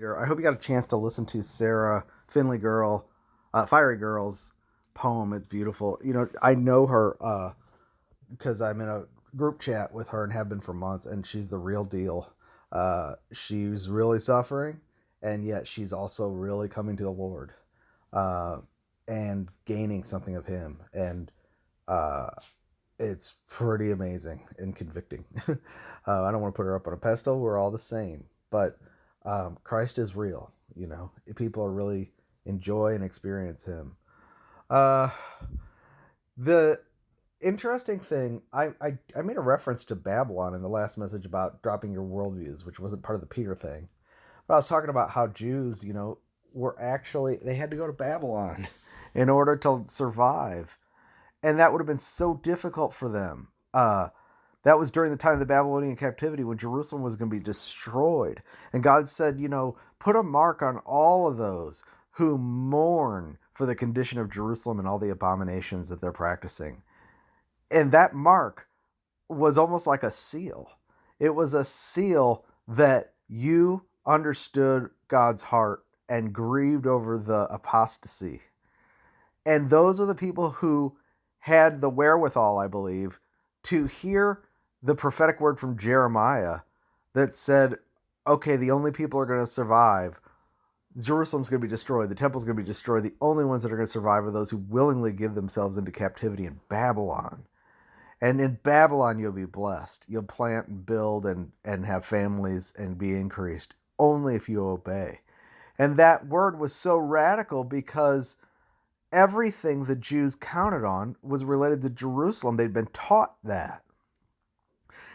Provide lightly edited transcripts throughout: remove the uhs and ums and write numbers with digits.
I hope you got a chance to listen to Sarah Fiery Girl's poem. It's beautiful. I know her because I'm in a group chat with her and have been for months, and she's the real deal. She's really suffering, and yet she's also really coming to the Lord and gaining something of Him. And it's pretty amazing and convicting. I don't want to put her up on a pedestal. We're all the same. But Christ is real. People are really enjoy and experience Him. The interesting thing, I made a reference to Babylon in the last message about dropping your worldviews, which wasn't part of the Peter thing. But I was talking about how Jews, they had to go to Babylon in order to survive. And that would have been so difficult for them. That was during the time of the Babylonian captivity when Jerusalem was going to be destroyed. And God said, put a mark on all of those who mourn for the condition of Jerusalem and all the abominations that they're practicing. And that mark was almost like a seal. It was a seal that you understood God's heart and grieved over the apostasy. And those are the people who had the wherewithal, I believe, to hear the prophetic word from Jeremiah that said, okay, the only people who are going to survive, Jerusalem's going to be destroyed, the temple's going to be destroyed, the only ones that are going to survive are those who willingly give themselves into captivity in Babylon. And in Babylon, you'll be blessed. You'll plant and build and have families and be increased, only if you obey. And that word was so radical because everything the Jews counted on was related to Jerusalem. They'd been taught that.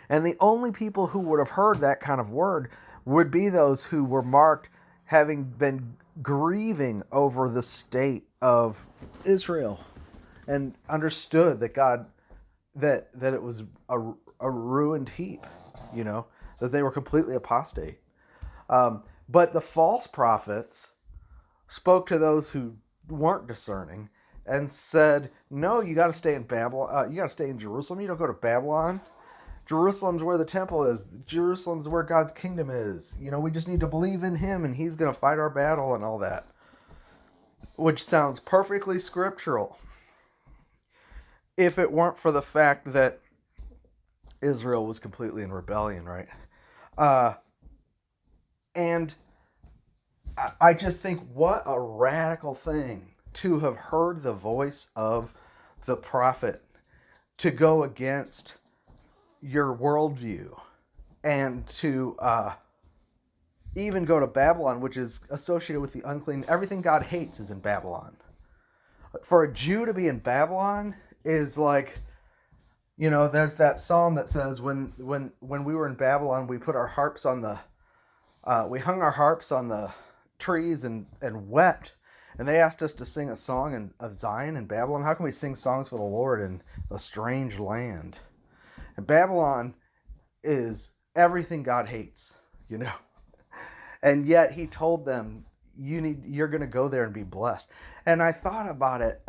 And the only people who would have heard that kind of word would be those who were marked having been grieving over the state of Israel and understood that God, that it was a ruined heap, that they were completely apostate. But the false prophets spoke to those who weren't discerning and said, no, you got to stay in Babylon. You got to stay in Jerusalem. You don't go to Babylon. Jerusalem's where the temple is. Jerusalem's where God's kingdom is. We just need to believe in Him and He's going to fight our battle and all that. Which sounds perfectly scriptural. If it weren't for the fact that Israel was completely in rebellion, right? And I just think what a radical thing to have heard the voice of the prophet, to go against your worldview, and to even go to Babylon, which is associated with the unclean. Everything God hates is in Babylon. For a Jew to be in Babylon is like, there's that psalm that says, when we were in Babylon, we put our harps on we hung our harps on the trees and wept, and they asked us to sing a song of Zion in Babylon. How can we sing songs for the Lord in a strange land? And Babylon is everything God hates, and yet He told them, you're going to go there and be blessed. And I thought about it.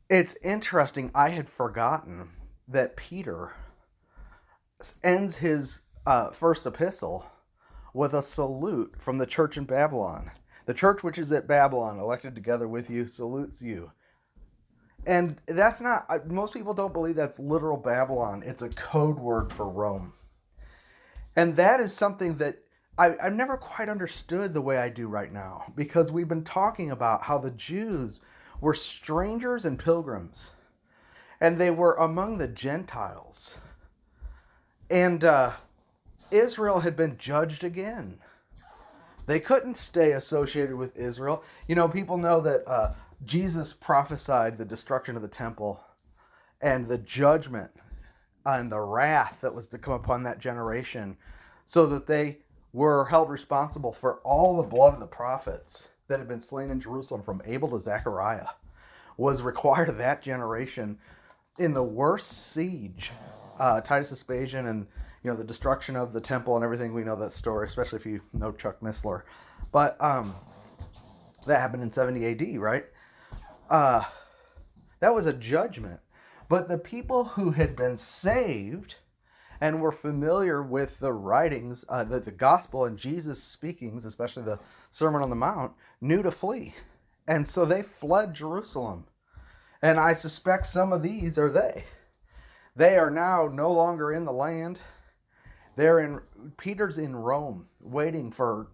It's interesting. I had forgotten that Peter ends his first epistle with a salute from the church in Babylon. The church which is at Babylon, elected together with you, salutes you. And that's not, most people don't believe that's literal Babylon. It's a code word for Rome. And that is something that I've never quite understood the way I do right now, because we've been talking about how the Jews were strangers and pilgrims, and they were among the Gentiles. And Israel had been judged again. They couldn't stay associated with Israel. People know that Jesus prophesied the destruction of the temple and the judgment and the wrath that was to come upon that generation, so that they were held responsible for all the blood of the prophets that had been slain in Jerusalem from Abel to Zechariah was required of that generation in the worst siege. Titus Vespasian and the destruction of the temple and everything. We know that story, especially if you know Chuck Missler. But that happened in 70 AD, right? That was a judgment. But the people who had been saved and were familiar with the writings, the gospel and Jesus' speakings, especially the Sermon on the Mount, knew to flee. And so they fled Jerusalem. And I suspect some of these are they. They are now no longer in the land. Peter's in Rome waiting for,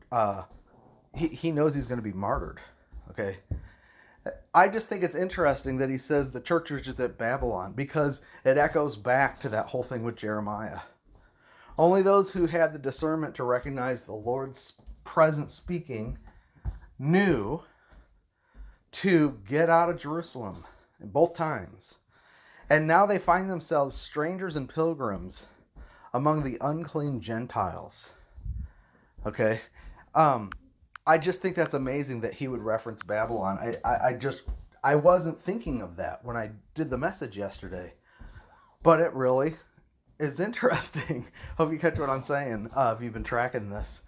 he knows he's going to be martyred. Okay. I just think it's interesting that he says the church was just at Babylon, because it echoes back to that whole thing with Jeremiah. Only those who had the discernment to recognize the Lord's present speaking knew to get out of Jerusalem in both times. And now they find themselves strangers and pilgrims among the unclean Gentiles. Okay? I just think that's amazing that he would reference Babylon. I wasn't thinking of that when I did the message yesterday. But it really is interesting. Hope you catch what I'm saying, if you've been tracking this.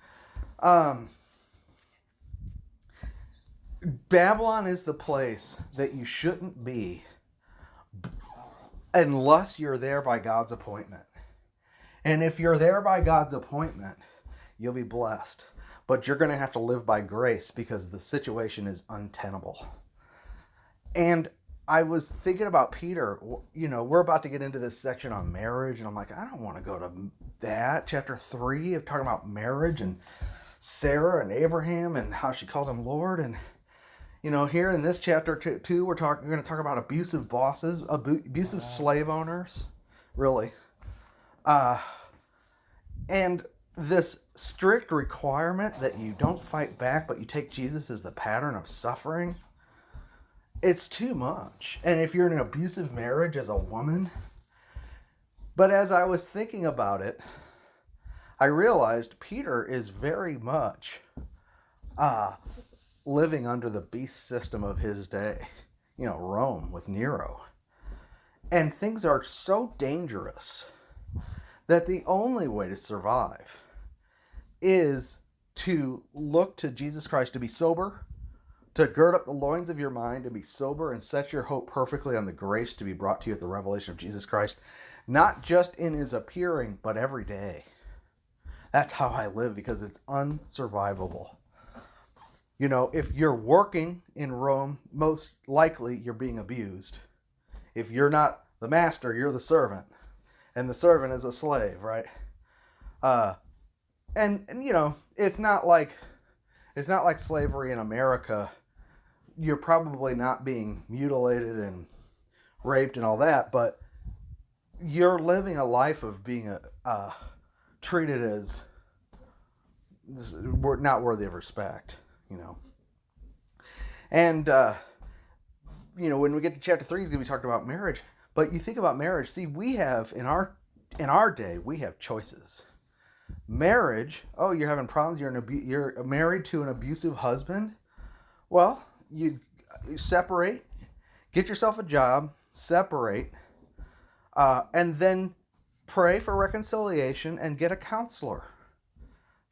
Babylon is the place that you shouldn't be unless you're there by God's appointment. And if you're there by God's appointment, you'll be blessed. But you're going to have to live by grace, because the situation is untenable. And I was thinking about Peter. You know, we're about to get into this section on marriage, and I'm like, I don't want to go to that. Chapter 3 of talking about marriage and Sarah and Abraham and how she called him Lord. And, you know, here in this chapter 2, we're going to talk about abusive bosses, abusive slave owners, really. And this strict requirement that you don't fight back, but you take Jesus as the pattern of suffering, it's too much. And if you're in an abusive marriage as a woman, but as I was thinking about it, I realized Peter is very much living under the beast system of his day, you know, Rome with Nero. And things are so dangerous that the only way to survive is to look to Jesus Christ, to be sober, to gird up the loins of your mind, to be sober and set your hope perfectly on the grace to be brought to you at the revelation of Jesus Christ, not just in his appearing, but every day. That's how I live, because it's unsurvivable. You know, if you're working in Rome, most likely you're being abused. If you're not the master, you're the servant. And the servant is a slave, right? And you know, it's not like slavery in America. You're probably not being mutilated and raped and all that, but you're living a life of being treated as not worthy of respect, you know. And you know, when we get to chapter 3, it's going to be talking about marriage. But you think about marriage. See, we have in our day, we have choices. Marriage. Oh, you're having problems. You're married to an abusive husband. Well, you separate, get yourself a job, separate, and then pray for reconciliation and get a counselor.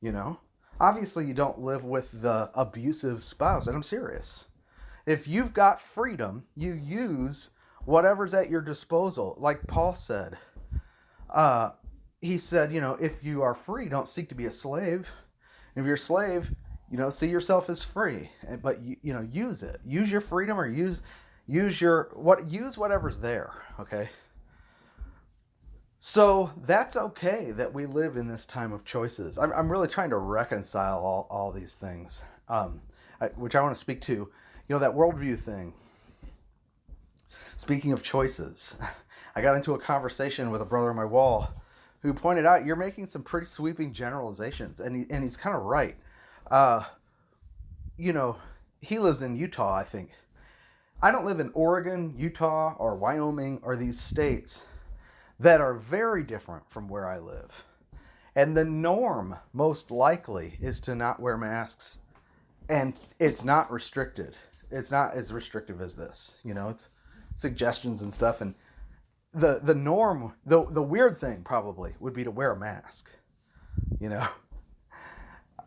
You know, obviously you don't live with the abusive spouse, and I'm serious. If you've got freedom, you use whatever's at your disposal. Like Paul said, he said, you know, if you are free, don't seek to be a slave. If you're a slave, you know, see yourself as free, but you know, use it. Use your freedom, or use whatever's there. Okay. So that's okay that we live in this time of choices. I'm really trying to reconcile all these things, which I want to speak to. You know, that worldview thing. Speaking of choices, I got into a conversation with a brother on my wall who pointed out, you're making some pretty sweeping generalizations, and he's kind of right. You know, he lives in Utah, I think. I don't live in Oregon, Utah, or Wyoming, or these states that are very different from where I live. And the norm, most likely, is to not wear masks, and it's not restricted. It's not as restrictive as this, you know, it's suggestions and stuff. And the norm, the weird thing probably would be to wear a mask, you know.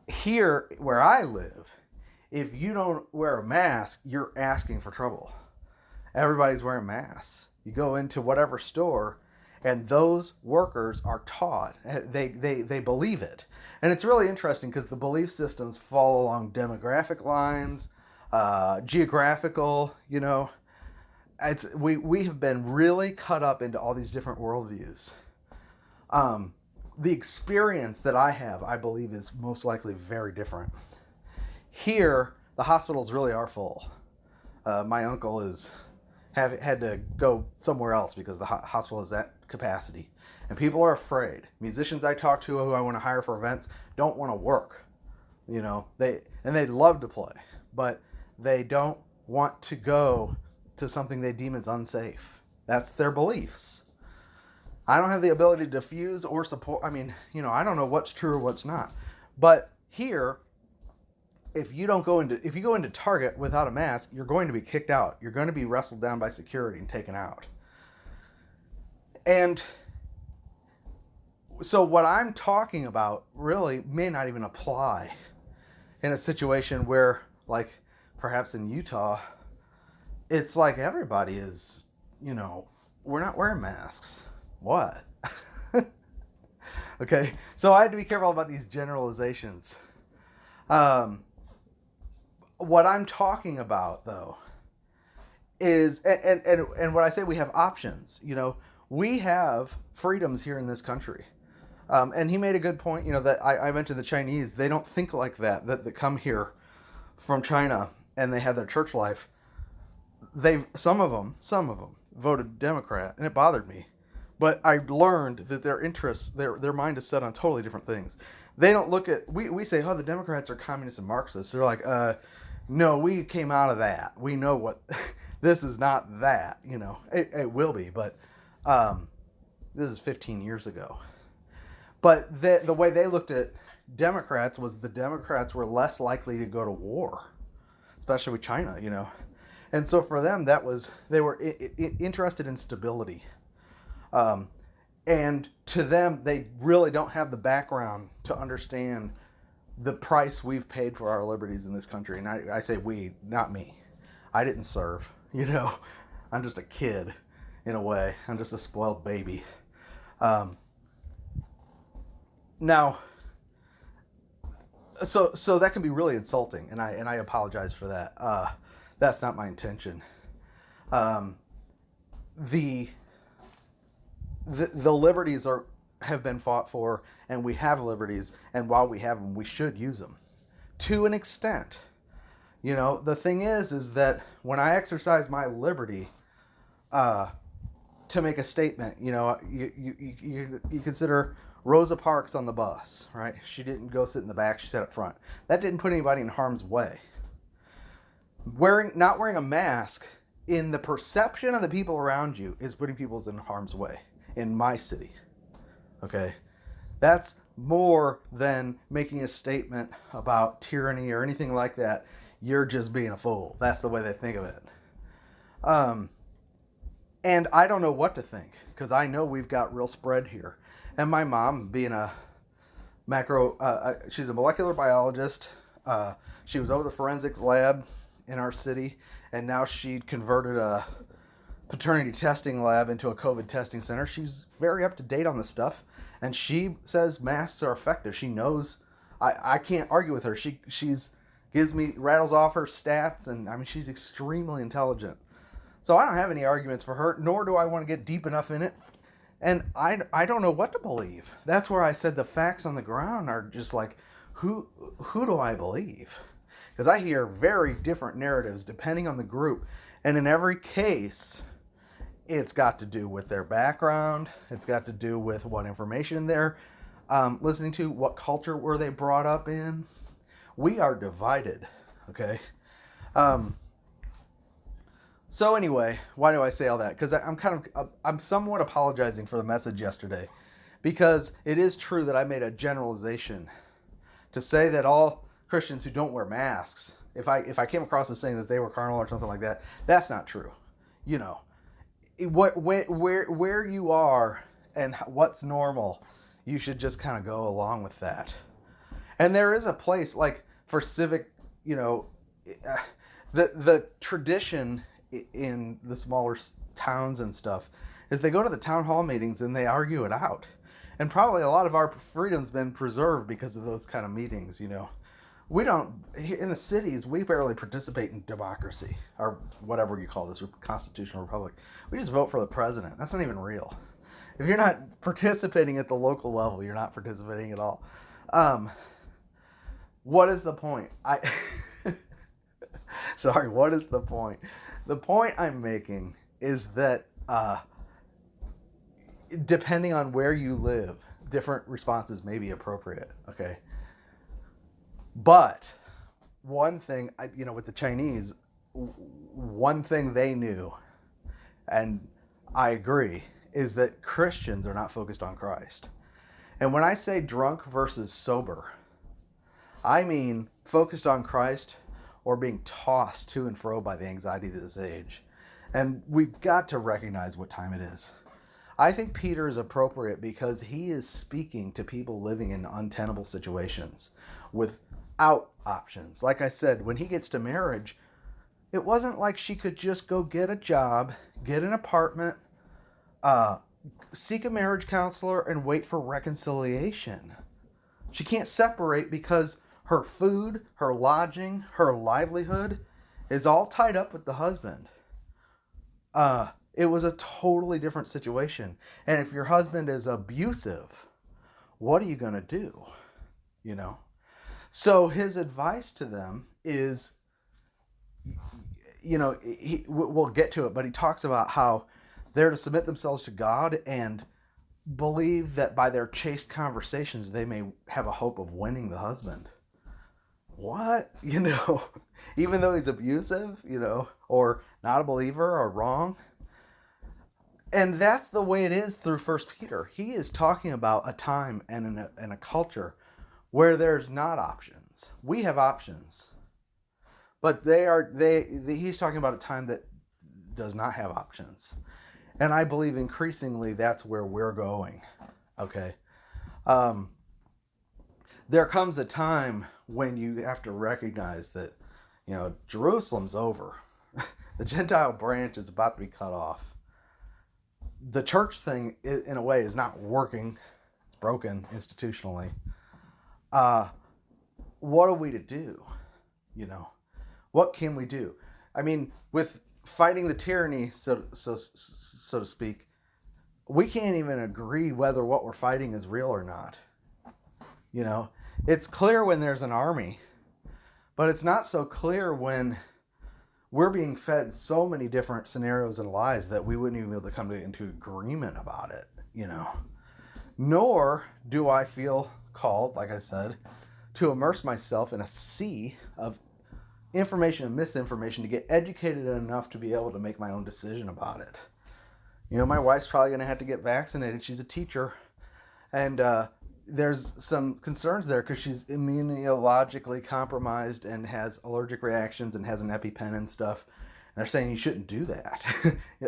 Here where I live, if you don't wear a mask, you're asking for trouble. Everybody's wearing masks. You go into whatever store And those workers are taught. They believe it. And it's really interesting because the belief systems fall along demographic lines, geographical, we have been really cut up into all these different worldviews. The experience that I have, I believe, is most likely very different. Here, the hospitals really are full. My uncle had to go somewhere else because the hospital is at capacity. And people are afraid. Musicians I talk to who I want to hire for events don't want to work. They'd love to play, but they don't want to go to something they deem as unsafe. That's their beliefs. I don't have the ability to diffuse or support. I don't know what's true or what's not. But here, if you go into Target without a mask, you're going to be kicked out. You're going to be wrestled down by security and taken out. And so what I'm talking about really may not even apply in a situation where, like, perhaps in Utah, it's like everybody is, we're not wearing masks. What? Okay, so I had to be careful about these generalizations. What I'm talking about, though, is, and what I say, we have options. We have freedoms here in this country. And he made a good point, that I mentioned the Chinese, they don't think like that come here from China and they have their church life. Some of them voted Democrat, and it bothered me. But I learned that their interests, their mind is set on totally different things. They don't look at, we say, the Democrats are communists and Marxists. They're like, no, we came out of that. We know what, this is not that, it will be, but this is 15 years ago. But the way they looked at Democrats was the Democrats were less likely to go to war, especially with China, And so for them, they were interested in stability. And to them, they really don't have the background to understand the price we've paid for our liberties in this country. And I say we, not me. I didn't serve, I'm just a kid in a way. I'm just a spoiled baby. Now, so that can be really insulting, and I apologize for that. That's not my intention. The liberties have been fought for, and we have liberties, and while we have them, we should use them to an extent. The thing is that when I exercise my liberty to make a statement, you consider Rosa Parks on the bus, right? She didn't go sit in the back, she sat up front. That didn't put anybody in harm's way. Not wearing a mask, in the perception of the people around you, is putting people in harm's way in my city. Okay? That's more than making a statement about tyranny or anything like that. You're just being a fool. That's the way they think of it. And I don't know what to think, because I know we've got real spread here. And my mom, being she's a molecular biologist. She was over the forensics lab in our city, and now she converted a paternity testing lab into a COVID testing center. She's very up to date on this stuff, and she says masks are effective. She knows. I can't argue with her. She's rattles off her stats, and she's extremely intelligent. So I don't have any arguments for her, nor do I want to get deep enough in it. And I don't know what to believe. That's where I said the facts on the ground are just like, who do I believe? Because I hear very different narratives depending on the group. And in every case, it's got to do with their background. It's got to do with what information they're listening to, what culture were they brought up in. We are divided, okay? So anyway, why do I say all that? Because I'm somewhat apologizing for the message yesterday, because it is true that I made a generalization to say that all Christians who don't wear masks, if I came across as saying that they were carnal or something like that, that's not true. Where you are and what's normal, you should just kind of go along with that. And there is a place like for civic, the tradition in the smaller towns and stuff is they go to the town hall meetings and they argue it out. And probably a lot of our freedom's been preserved because of those kind of meetings, We don't, in the cities, we barely participate in democracy, or whatever you call this, constitutional republic. We just vote for the president. That's not even real. If you're not participating at the local level, you're not participating at all. What is the point? Sorry, what is the point? The point I'm making is that depending on where you live, different responses may be appropriate, okay? But one thing, with the Chinese, one thing they knew, and I agree, is that Christians are not focused on Christ. And when I say drunk versus sober, I mean focused on Christ or being tossed to and fro by the anxiety of this age. And we've got to recognize what time it is. I think Peter is appropriate because he is speaking to people living in untenable situations without options. Like I said, when he gets to marriage, it wasn't like she could just go get a job, get an apartment, seek a marriage counselor, and wait for reconciliation. She can't separate because her food, her lodging, her livelihood is all tied up with the husband. It was a totally different situation. And if your husband is abusive, what are you going to do? So his advice to them is, we'll get to it, but he talks about how they're to submit themselves to God and believe that by their chaste conversations, they may have a hope of winning the husband. What? Even though he's abusive, or not a believer or wrong. And that's the way it is through 1 Peter. He is talking about a time and a culture where there's not options. We have options. But he's talking about a time that does not have options. And I believe increasingly that's where we're going. Okay. There comes a time when you have to recognize that, Jerusalem's over. The Gentile branch is about to be cut off. The church thing, in a way, is not working. It's broken institutionally. What are we to do? What can we do? I mean, with fighting the tyranny, so to speak, we can't even agree whether what we're fighting is real or not. It's clear when there's an army, but it's not so clear when we're being fed so many different scenarios and lies that we wouldn't even be able to come into agreement about it, Nor do I feel called, like I said, to immerse myself in a sea of information and misinformation to get educated enough to be able to make my own decision about it. My wife's probably going to have to get vaccinated. She's a teacher. And there's some concerns there because she's immunologically compromised and has allergic reactions and has an EpiPen and stuff. And they're saying you shouldn't do that.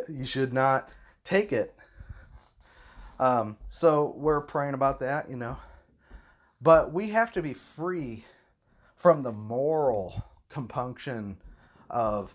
You should not take it. So we're praying about that, But we have to be free from the moral compunction of,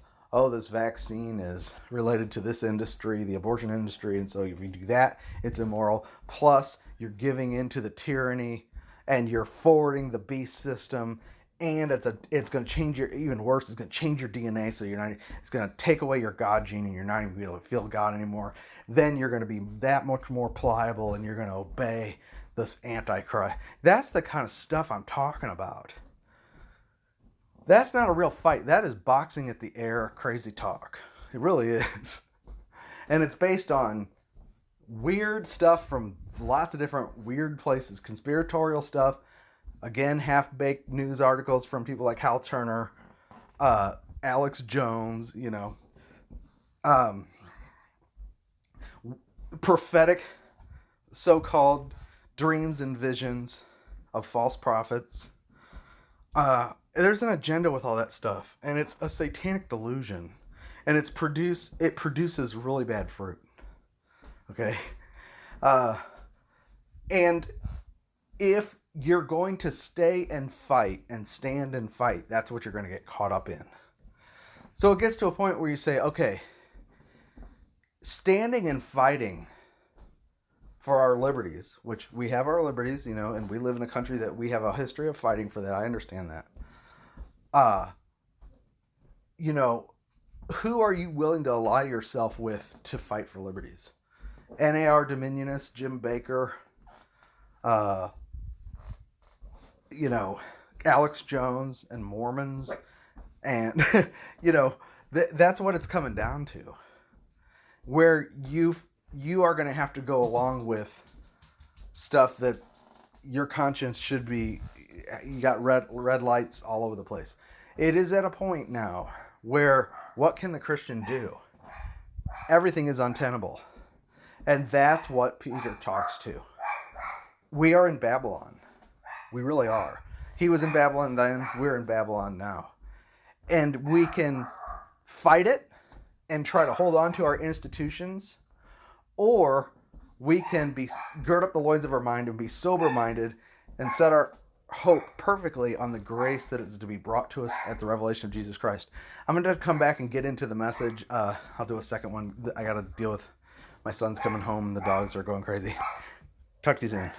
this vaccine is related to this industry, the abortion industry, and so if you do that, it's immoral. Plus, you're giving into the tyranny, and you're forwarding the beast system, and it's going to change even worse, it's going to change your DNA, so it's going to take away your God gene, and you're not even going to be able to feel God anymore. Then you're going to be that much more pliable, and you're going to obey this Antichrist. That's the kind of stuff I'm talking about. That's not a real fight. That is boxing at the air crazy talk. It really is. And it's based on weird stuff from lots of different weird places. Conspiratorial stuff. Again, half-baked news articles from people like Hal Turner, Alex Jones, prophetic so-called dreams and visions of false prophets. There's an agenda with all that stuff, and it's a satanic delusion, and it produces really bad fruit. Okay, and if you're going to stay and fight and stand and fight, that's what you're going to get caught up in. So it gets to a point where you say, okay, standing and fighting for our liberties, which we have our liberties, and we live in a country that we have a history of fighting for that. I understand that. Who are you willing to ally yourself with to fight for liberties? NAR Dominionists, Jim Baker, Alex Jones and Mormons. And, that's what it's coming down to. Where you are going to have to go along with stuff that your conscience should be, you got red lights all over the place. It is at a point now where what can the Christian do? Everything is untenable. And that's what Peter talks to. We are in Babylon. We really are. He was in Babylon then, we're in Babylon now. And we can fight it and try to hold on to our institutions, or we can gird up the loins of our mind and be sober-minded and set our hope perfectly on the grace that is to be brought to us at the revelation of Jesus Christ. I'm going to come back and get into the message. I'll do a second one. I got to deal with my son's coming home and the dogs are going crazy. Talk to you soon.